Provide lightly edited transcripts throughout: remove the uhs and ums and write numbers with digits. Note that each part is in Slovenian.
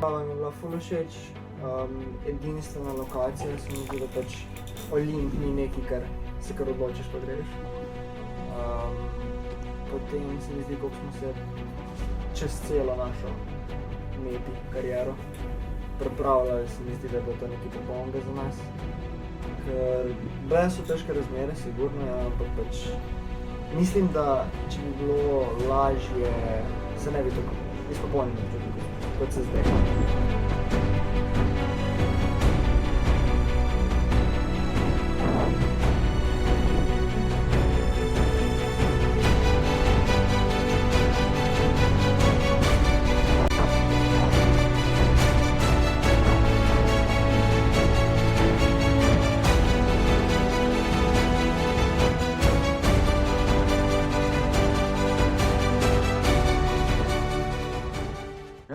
Mi je bila ful všeč, edinstvena lokacija, se mi zdi, da pač Olimp ni nekaj, kar se kar odločiš pa greš. Potem se mi zdi, koliko smo se čez celo našo Mepi kariero pripravljali, se mi zdi, da je bilo to nekaj popolnega za nas. Ker bile so težke razmere, sigurno, ja, ampak pač mislim, da če bi bilo lažje, se ne bi tako izpopolnili občutek, kot se zdaj.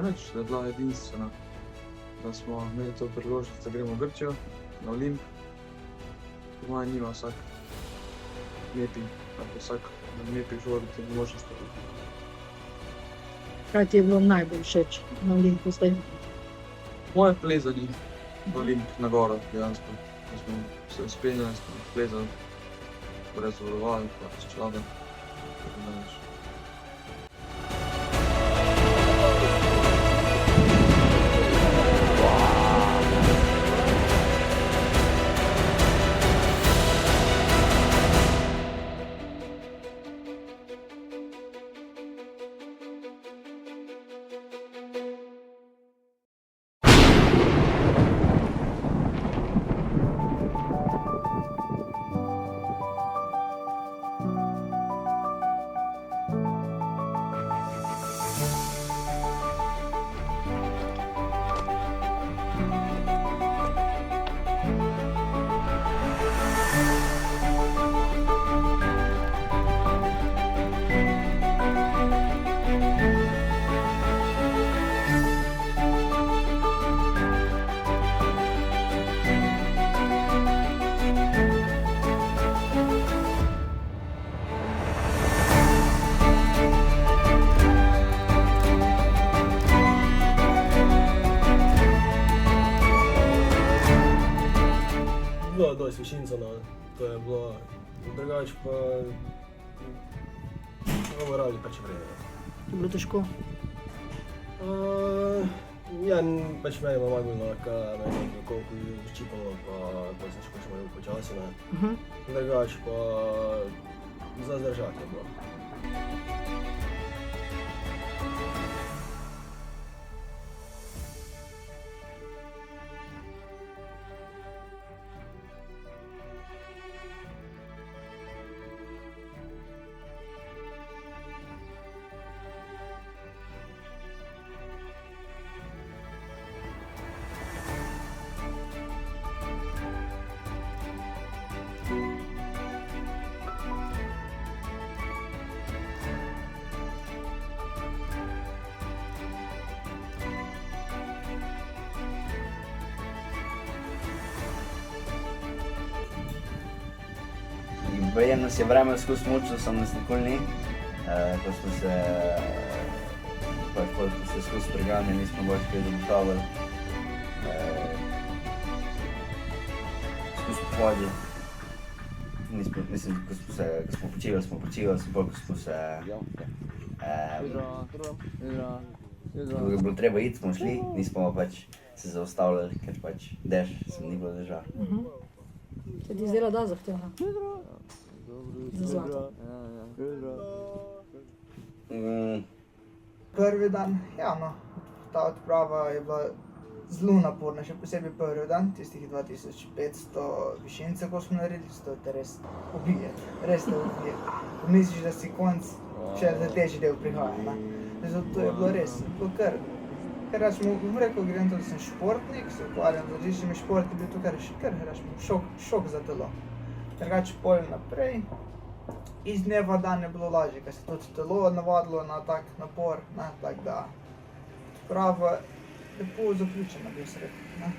Nič, da je bila edinstvena, da smo imeli to priložnost, da gremo v Grčijo, na Olimp. Po mojem nima vsak Mepi, ali vsak na Mepi žvoriti možnost. Kaj ti je bilo najbolj všeč na Olimpu zdaj? Moje plezanje na Olimp, na goro, dejansko. Da smo se uspenjali, smo plezali, brez varoval, pa s čladom. Bilo je dosti višinca, to je bilo drugače pa govorali pač vreme. Je bilo težko? Ja, pač meni je pomagalo, nekaj koliko je ščipalo, pa sem še pač malo počasi, ne. Drugače pa za zdržati je bilo. Baje nas je vreme skozi mučilo, samo nas nikoli ni. Ko smo se skozi preganjali, nismo bolj kaj zagotovili. Skozi pohodi. Mislim, ko smo počivali, bolj ko smo se... Ko je bilo treba iti, smo šli, nismo pač se zaustavljali, ker pač dež se ni bilo držal. Se ti zdela da zahtevna? Za zlato. Prvi dan, ja no, ta odprava je bila zelo naporna, še posebej prvi dan, tistih 2500 višincev, ko smo naredili, to te res ubije, res te ubije. Misliš, da si konc, še za težji del prihaja, ne. Zato je bilo res, bilo kar rečemo, bom rekel, grem to, da sem športnik, se ukvarjam z različnimi športi, bil to kar rečemo, šok za telo. Drugače pol naprej, iz dneva v dan je bilo lažje, ker se tudi telo navadilo na tak napor, ne, tako da odprava lepo zaključena, bi se rekel, ne.